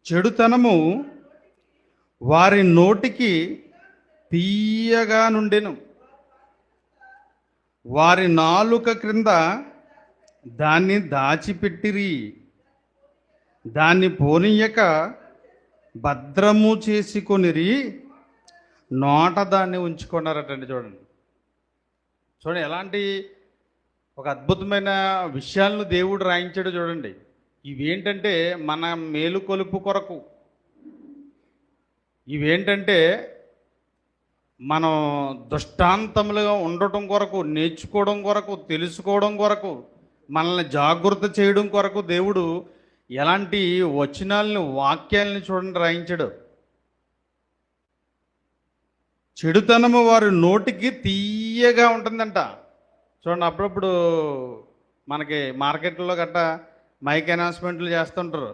చెడుతనము వారి నోటికి తీయగా నుండెను, వారి నాలుక క్రింద దాన్ని దాచిపెట్టిరి, దాన్ని పోనీయక భద్రము చేసుకొనిరి, నోట దాన్ని ఉంచుకున్నారటండి. చూడండి చూడండి ఎలాంటి ఒక అద్భుతమైన విషయాలను దేవుడు రాయించాడు చూడండి. ఇవేంటంటే మన మేలుకొలుపు కొరకు, ఇవేంటంటే మనం దృష్టాంతములుగా ఉండటం కొరకు, నేర్చుకోవడం కొరకు, తెలుసుకోవడం కొరకు, మనల్ని జాగృత చేయడం కొరకు దేవుడు ఎలాంటి వచనాలని, వాక్యాలని చూడండి రాయించాడు. చెడుతనము వారి నోటికి తీయగా ఉంటుందంట. చూడండి అప్పుడప్పుడు మనకి మార్కెట్లో గట్టా మైక్ అనౌన్స్మెంట్లు చేస్తుంటారు,